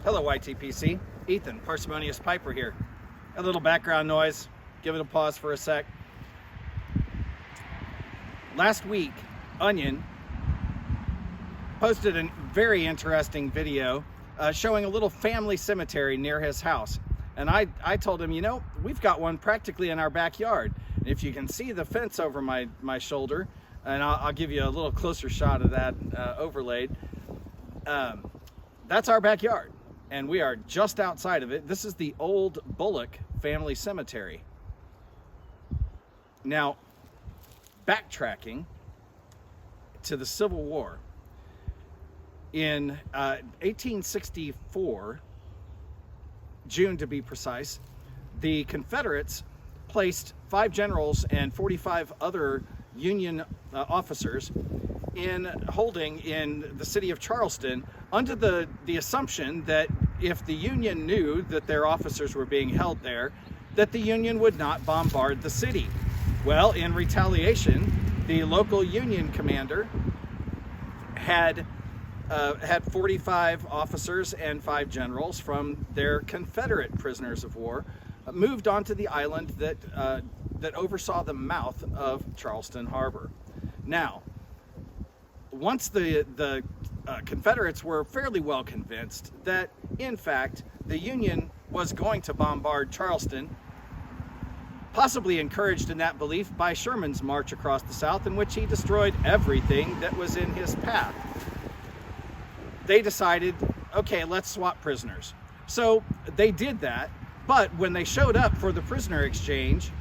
Hello YTPC, Ethan, Parsimonious Piper here. A little background noise, give it a pause for a sec. Last week, Onion posted a very interesting video showing a little family cemetery near his house. And I told him, you know, we've got one practically in our backyard. And if you can see the fence over my shoulder, and I'll give you a little closer shot of that overlaid, that's our backyard. And we are just outside of it. This is the old Bullock family cemetery. Now, backtracking to the Civil War, in 1864, June to be precise, the Confederates placed 5 generals and 45 other Union officers in holding in the city of Charleston under the assumption that if the Union knew that their officers were being held there, that the Union would not bombard the city. Well, in retaliation, the local Union commander had 45 officers and 5 generals from their Confederate prisoners of war moved onto the island that oversaw the mouth of Charleston Harbor. Now, once the Confederates were fairly well convinced that, in fact, the Union was going to bombard Charleston, possibly encouraged in that belief by Sherman's march across the South, in which he destroyed everything that was in his path, they decided, okay, let's swap prisoners. So they did that, but when they showed up for the prisoner exchange,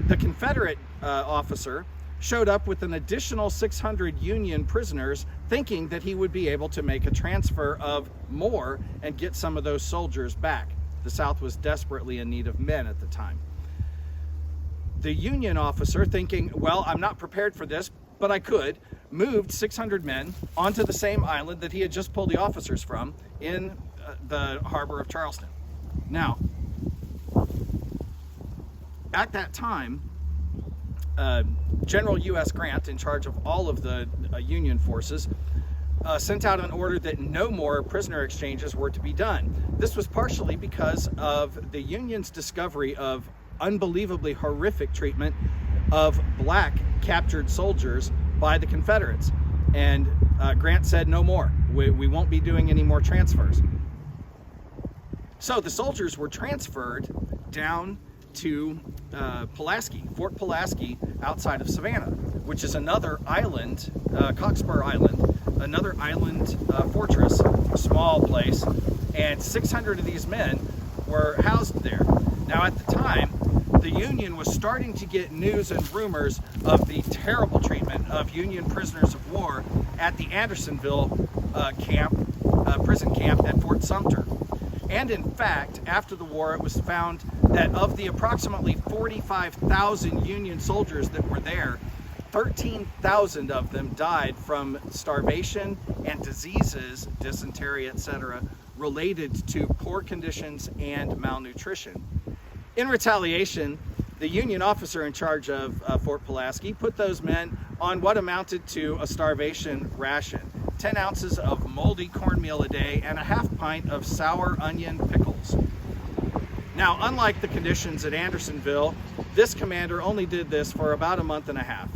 the Confederate officer showed up with an additional 600 Union prisoners, thinking that he would be able to make a transfer of more and get some of those soldiers back. The South was desperately in need of men at the time. The Union officer, thinking, well, I'm not prepared for this, but I could, moved 600 men onto the same island that he had just pulled the officers from in the harbor of Charleston. Now, at that time, General U.S. Grant, in charge of all of the Union forces, sent out an order that no more prisoner exchanges were to be done. This was partially because of the Union's discovery of unbelievably horrific treatment of black captured soldiers by the Confederates. And Grant said, no more. We won't be doing any more transfers. So the soldiers were transferred down to Pulaski, Fort Pulaski, outside of Savannah, which is another island, Cockspur Island, another island fortress, a small place, and 600 of these men were housed there. Now at the time, the Union was starting to get news and rumors of the terrible treatment of Union prisoners of war at the Andersonville prison camp at Fort Sumter. And in fact, after the war, it was found that of the approximately 45,000 Union soldiers that were there, 13,000 of them died from starvation and diseases, dysentery, etc., related to poor conditions and malnutrition. In retaliation, the Union officer in charge of Fort Pulaski put those men on what amounted to a starvation ration: 10 ounces of moldy cornmeal a day and a half pint of sour onion pickles. Now, unlike the conditions at Andersonville, this commander only did this for about a month and a half.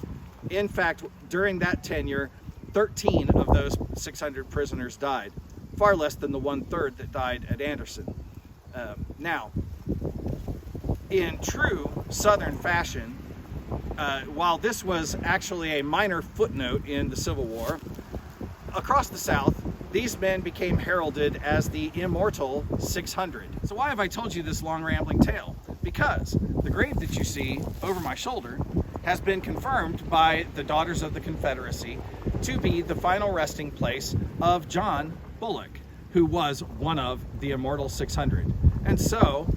In fact, during that tenure, 13 of those 600 prisoners died, far less than the 1/3 that died at Anderson. Now, in true Southern fashion, while this was actually a minor footnote in the Civil War, across the South, these men became heralded as the Immortal 600. So why have I told you this long rambling tale? Because the grave that you see over my shoulder has been confirmed by the Daughters of the Confederacy to be the final resting place of John Bullock, who was one of the Immortal 600. And so,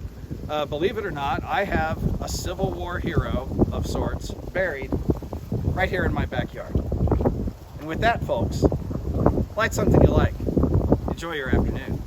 believe it or not, I have a Civil War hero of sorts buried right here in my backyard. And with that, folks, light something you like. Enjoy your afternoon.